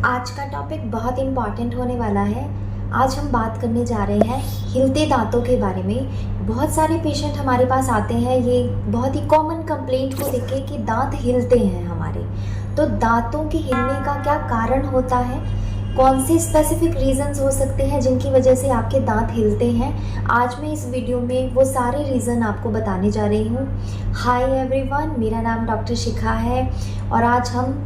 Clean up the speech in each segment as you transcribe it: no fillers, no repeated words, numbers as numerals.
आज का टॉपिक बहुत इम्पॉर्टेंट होने वाला है। आज हम बात करने जा रहे हैं हिलते दांतों के बारे में। बहुत सारे पेशेंट हमारे पास आते हैं ये बहुत ही कॉमन कंप्लेंट को लेके कि दांत हिलते हैं हमारे। तो दांतों के हिलने का क्या कारण होता है, कौन से स्पेसिफिक रीजंस हो सकते हैं जिनकी वजह से आपके दांत हिलते हैं, आज मैं इस वीडियो में वो सारे रीज़न आपको बताने जा रही हूँ। हाय एवरीवन, मेरा नाम डॉक्टर शिखा है और आज हम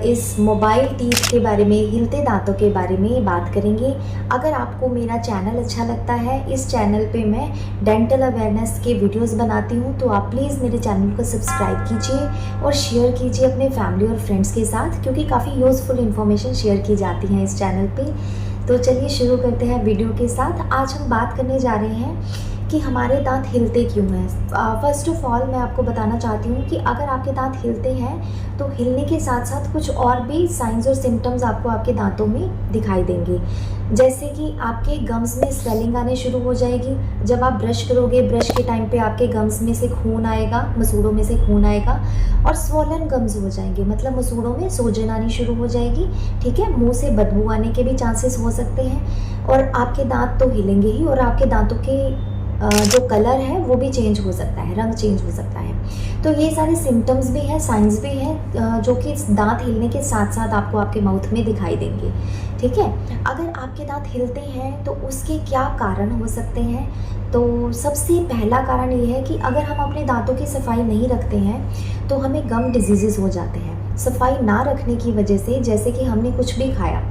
इस मोबाइल टीथ के बारे में, हिलते दांतों के बारे में बात करेंगे। अगर आपको मेरा चैनल अच्छा लगता है, इस चैनल पे मैं डेंटल अवेयरनेस के वीडियोस बनाती हूँ, तो आप प्लीज़ मेरे चैनल को सब्सक्राइब कीजिए और शेयर कीजिए अपने फैमिली और फ्रेंड्स के साथ, क्योंकि काफ़ी यूज़फुल इन्फॉर्मेशन शेयर की जाती है इस चैनल पे। तो चलिए शुरू करते हैं वीडियो के साथ। आज हम बात करने जा रहे हैं कि हमारे दांत हिलते क्यों हैं। फर्स्ट ऑफ ऑल मैं आपको बताना चाहती हूँ कि अगर आपके दांत हिलते हैं तो हिलने के साथ साथ कुछ और भी साइंस और सिम्टम्स आपको आपके दांतों में दिखाई देंगे। जैसे कि आपके गम्स में स्वेलिंग आने शुरू हो जाएगी। जब आप ब्रश करोगे, ब्रश के टाइम पे आपके गम्स में से खून आएगा, मसूड़ों में से खून आएगा और स्वोलन गम्स हो जाएंगे, मतलब मसूड़ों में सूजन आनी शुरू हो जाएगी। ठीक है, मुंह से बदबू आने के भी चांसेस हो सकते हैं और आपके दांत तो हिलेंगे ही और आपके दांतों के जो कलर है वो भी चेंज हो सकता है, रंग चेंज हो सकता है। तो ये सारे सिम्टम्स भी हैं, साइंस भी हैं, जो कि दांत हिलने के साथ साथ आपको आपके माउथ में दिखाई देंगे। ठीक है, अगर आपके दांत हिलते हैं तो उसके क्या कारण हो सकते हैं। तो सबसे पहला कारण ये है कि अगर हम अपने दांतों की सफाई नहीं रखते हैं तो हमें गम डिजीज़ेस हो जाते हैं। सफाई ना रखने की वजह से, जैसे कि हमने कुछ भी खाया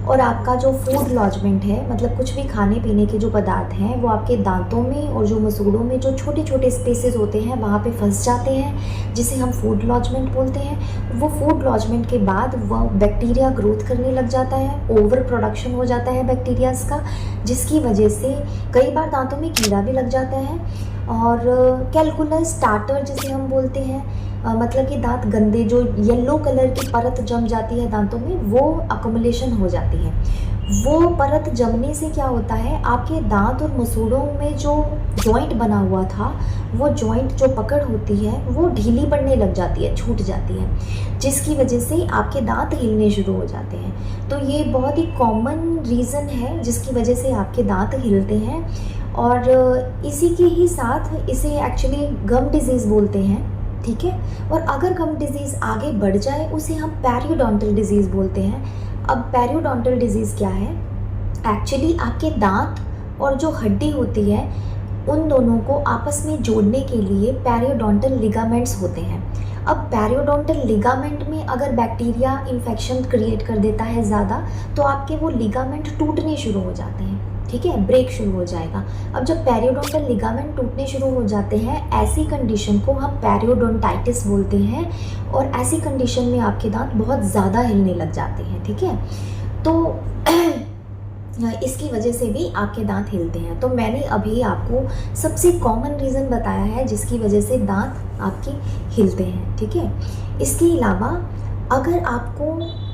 और आपका जो फूड लॉजमेंट है, मतलब कुछ भी खाने पीने के जो पदार्थ हैं वो आपके दांतों में और जो मसूड़ों में जो छोटे छोटे स्पेसेस होते हैं वहाँ पे फंस जाते हैं, जिसे हम फूड लॉजमेंट बोलते हैं। वो फूड लॉजमेंट के बाद वो बैक्टीरिया ग्रोथ करने लग जाता है, ओवर प्रोडक्शन हो जाता है बैक्टीरियाज का, जिसकी वजह से कई बार दांतों में कीड़ा भी लग जाता है और कैलकुलस स्टार्टर जिसे हम बोलते हैं, मतलब कि दांत गंदे, जो येलो कलर की परत जम जाती है दांतों में, वो अकोमुलेशन हो जाती है। वो परत जमने से क्या होता है, आपके दांत और मसूड़ों में जो जॉइंट बना हुआ था, वो जॉइंट जो पकड़ होती है वो ढीली पड़ने लग जाती है, छूट जाती है, जिसकी वजह से आपके दांत हिलने शुरू हो जाते हैं। तो ये बहुत ही कॉमन रीज़न है जिसकी वजह से आपके दांत हिलते हैं और इसी के ही साथ इसे एक्चुअली गम डिजीज़ बोलते हैं। ठीक है, और अगर गम डिजीज़ आगे बढ़ जाए उसे हम पेरियोडोंटल डिजीज़ बोलते हैं। अब पेरियोडोंटल डिजीज़ क्या है, एक्चुअली आपके दांत और जो हड्डी होती है उन दोनों को आपस में जोड़ने के लिए पेरियोडोंटल लिगामेंट्स होते हैं। अब पेरियोडोंटल लिगामेंट में अगर बैक्टीरिया इन्फेक्शन क्रिएट कर देता है ज़्यादा, तो आपके वो लिगामेंट टूटने शुरू हो जाते हैं। ठीक है, ब्रेक शुरू हो जाएगा। अब जब पेरियोडोंटल लिगामेंट टूटने शुरू हो जाते हैं, ऐसी कंडीशन को हम पेरियोडोंटाइटिस बोलते हैं और ऐसी कंडीशन में आपके दांत बहुत ज़्यादा हिलने लग जाते हैं। ठीक है, तो इसकी वजह से भी आपके दांत हिलते हैं। तो मैंने अभी आपको सबसे कॉमन रीज़न बताया है जिसकी वजह से दांत आपके हिलते हैं। ठीक है, इसके अलावा अगर आपको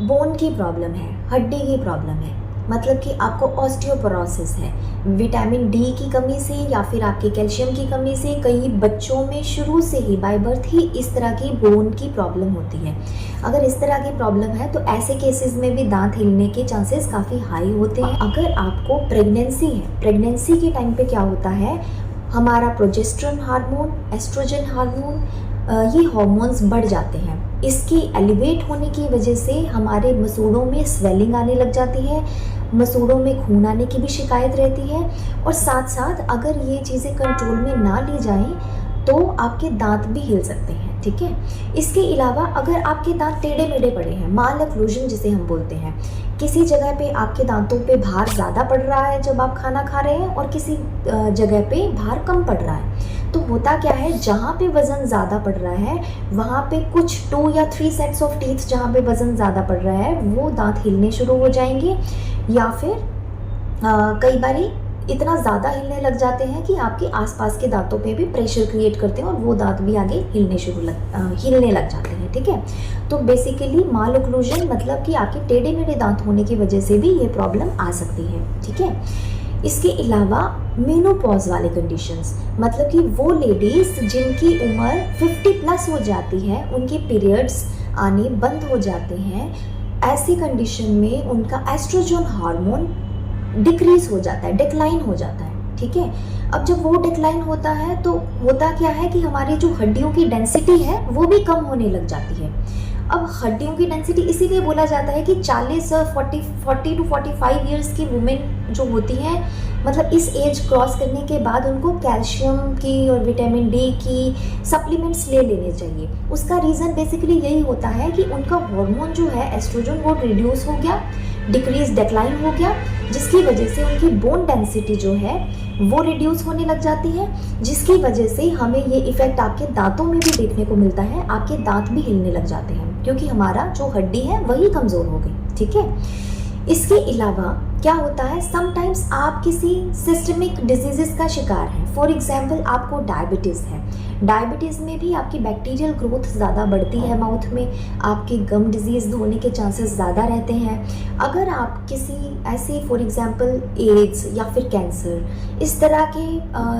बोन की प्रॉब्लम है, हड्डी की प्रॉब्लम है, मतलब कि आपको ऑस्टियोपोरोसिस है, विटामिन डी की कमी से या फिर आपके कैल्शियम की कमी से, कई बच्चों में शुरू से ही बाय बर्थ ही इस तरह की बोन की प्रॉब्लम होती है। अगर इस तरह की प्रॉब्लम है तो ऐसे केसेस में भी दांत हिलने के चांसेस काफ़ी हाई होते हैं। अगर आपको प्रेगनेंसी है, प्रेगनेंसी के टाइम पे क्या होता है, हमारा प्रोजेस्टेरोन हार्मोन, एस्ट्रोजन हार्मोन, ये हार्मोन्स बढ़ जाते हैं। इसके एलिवेट होने की वजह से हमारे मसूड़ों में स्वेलिंग आने लग जाती है, मसूड़ों में खून आने की भी शिकायत रहती है और साथ साथ अगर ये चीज़ें कंट्रोल में ना ली जाएं तो आपके दांत भी हिल सकते हैं। ठीक है, इसके अलावा अगर आपके दांत टेढ़े मेढ़े पड़े हैं, माल ओक्लूजन जिसे हम बोलते हैं, किसी जगह पे आपके दांतों पे भार ज़्यादा पड़ रहा है जब आप खाना खा रहे हैं और किसी जगह पे भार कम पड़ रहा है, तो होता क्या है, जहाँ पे वज़न ज़्यादा पड़ रहा है वहाँ पे कुछ 2 या 3 सेट्स ऑफ टीथ जहाँ पे वज़न ज़्यादा पड़ रहा है वो दांत हिलने शुरू हो जाएंगे, या फिर कई बारी इतना ज़्यादा हिलने लग जाते हैं कि आपके आसपास के दांतों पे भी प्रेशर क्रिएट करते हैं और वो दांत भी आगे हिलने लग जाते हैं। ठीक है, तो बेसिकली माल ओक्लूजन मतलब कि आपके टेढ़े मेढ़े दांत होने की वजह से भी ये प्रॉब्लम आ सकती है। ठीक है, इसके अलावा मेनोपॉज वाले कंडीशंस, मतलब कि वो लेडीज़ जिनकी उम्र 50 प्लस हो जाती है, उनके पीरियड्स आने बंद हो जाते हैं, ऐसी कंडीशन में उनका एस्ट्रोजन हार्मोन डिक्रीज हो जाता है, डिक्लाइन हो जाता है। ठीक है, अब जब वो डिक्लाइन होता है तो होता क्या है कि हमारी जो हड्डियों की डेंसिटी है वो भी कम होने लग जाती है। अब हड्डियों की डेंसिटी इसीलिए बोला जाता है कि 40 टू 45 ईयर्स की वुमेन जो होती हैं, मतलब इस एज क्रॉस करने के बाद उनको कैल्शियम की और विटामिन डी की सप्लीमेंट्स ले लेने चाहिए। उसका रीज़न बेसिकली यही होता है कि उनका हार्मोन जो है एस्ट्रोजन वो रिड्यूस हो गया, डिक्लाइन हो गया, जिसकी वजह से उनकी बोन डेंसिटी जो है वो रिड्यूस होने लग जाती है, जिसकी वजह से हमें ये इफ़ेक्ट आपके दांतों में भी देखने को मिलता है। आपके दांत भी हिलने लग जाते हैं क्योंकि हमारा जो हड्डी है वही कमज़ोर हो गई। ठीक है, इसके अलावा क्या होता है, समटाइम्स आप किसी सिस्टमिक डिजीज़ का शिकार हैं। फॉर एग्जांपल आपको डायबिटीज़ है, डायबिटीज़ में भी आपकी बैक्टीरियल ग्रोथ ज़्यादा बढ़ती है माउथ में, आपकी गम डिजीज़ होने के चांसेस ज़्यादा रहते हैं। अगर आप किसी ऐसे फॉर एग्जांपल एड्स या फिर कैंसर इस तरह के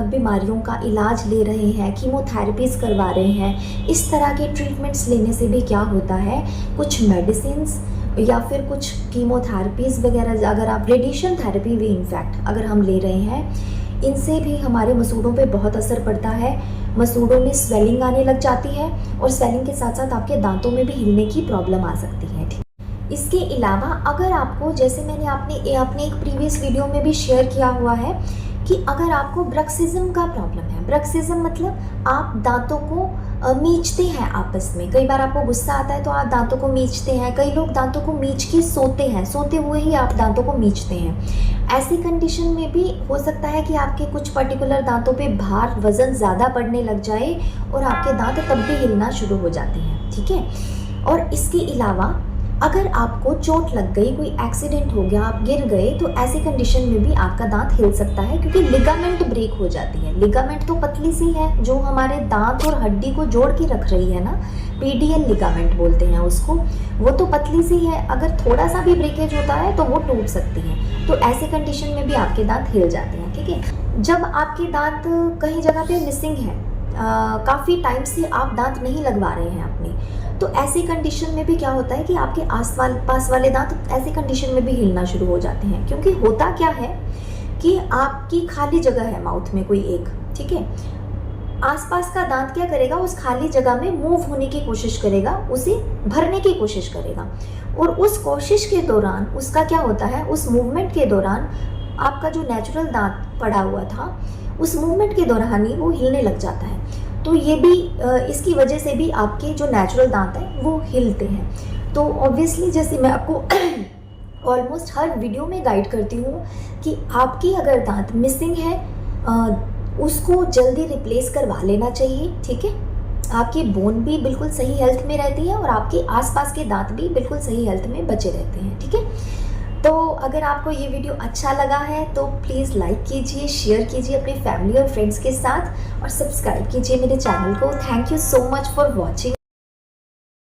बीमारियों का इलाज ले रहे हैं, कीमोथेरेपीज़ करवा रहे हैं, इस तरह के ट्रीटमेंट्स लेने से भी क्या होता है, कुछ मेडिसिन्स या फिर कुछ कीमोथेरेपीज़ वगैरह, अगर आप रेडिएशन थेरेपी भी इनफैक्ट अगर हम ले रहे हैं, इनसे भी हमारे मसूड़ों पे बहुत असर पड़ता है। मसूड़ों में स्वेलिंग आने लग जाती है और स्वेलिंग के साथ साथ आपके दांतों में भी हिलने की प्रॉब्लम आ सकती है। ठीक, इसके अलावा अगर आपको, जैसे मैंने आपने एक प्रीवियस वीडियो में भी शेयर किया हुआ है कि अगर आपको ब्रक्सिज्म का प्रॉब्लम है, ब्रक्सिज्म मतलब आप दांतों को मीचते हैं आपस में, कई बार आपको गुस्सा आता है तो आप दांतों को मीचते हैं, कई लोग दांतों को मीच के सोते हैं, सोते हुए ही आप दांतों को मीचते हैं। ऐसी कंडीशन में भी हो सकता है कि आपके कुछ पर्टिकुलर दांतों पे भार, वज़न ज़्यादा बढ़ने लग जाए और आपके दांत तब भी हिलना शुरू हो जाते हैं। ठीक है, और इसके अलावा अगर आपको चोट लग गई, कोई एक्सीडेंट हो गया, आप गिर गए, तो ऐसी कंडीशन में भी आपका दांत हिल सकता है क्योंकि लिगामेंट ब्रेक हो जाती है। लिगामेंट तो पतली सी है जो हमारे दांत और हड्डी को जोड़ के रख रही है ना, पीडियल लिगामेंट बोलते हैं उसको, वो तो पतली सी है, अगर थोड़ा सा भी ब्रेकेज होता है तो वो टूट सकती है। तो ऐसी कंडीशन में भी आपके दांत हिल जाते हैं। ठीक है, जब आपके दांत कहीं जगह पे मिसिंग है, काफ़ी टाइम से आप दांत नहीं लगवा रहे हैं अपने, तो ऐसी कंडीशन में भी क्या होता है कि आपके पास वाले दांत ऐसी कंडीशन में भी हिलना शुरू हो जाते हैं। क्योंकि होता क्या है कि आपकी खाली जगह है माउथ में कोई एक, ठीक है, आसपास का दांत क्या करेगा, उस खाली जगह में मूव होने की कोशिश करेगा, उसे भरने की कोशिश करेगा, और उस कोशिश के दौरान उसका क्या होता है, उस मूवमेंट के दौरान आपका जो नेचुरल दांत पड़ा हुआ था उस मूवमेंट के दौरान ही वो हिलने लग जाता है। तो ये भी इसकी वजह से भी आपके जो नेचुरल दांत हैं वो हिलते हैं। तो ऑब्वियसली जैसे मैं आपको ऑलमोस्ट हर वीडियो में गाइड करती हूँ कि आपकी अगर दांत मिसिंग है उसको जल्दी रिप्लेस करवा लेना चाहिए। ठीक है, आपकी बोन भी बिल्कुल सही हेल्थ में रहती है और आपके आसपास के दांत भी बिल्कुल सही हेल्थ में बचे रहते हैं। ठीक है, तो अगर आपको ये वीडियो अच्छा लगा है तो प्लीज़ लाइक कीजिए, शेयर कीजिए अपनी फैमिली और फ्रेंड्स के साथ और सब्सक्राइब कीजिए मेरे चैनल को। Thank you so much for watching.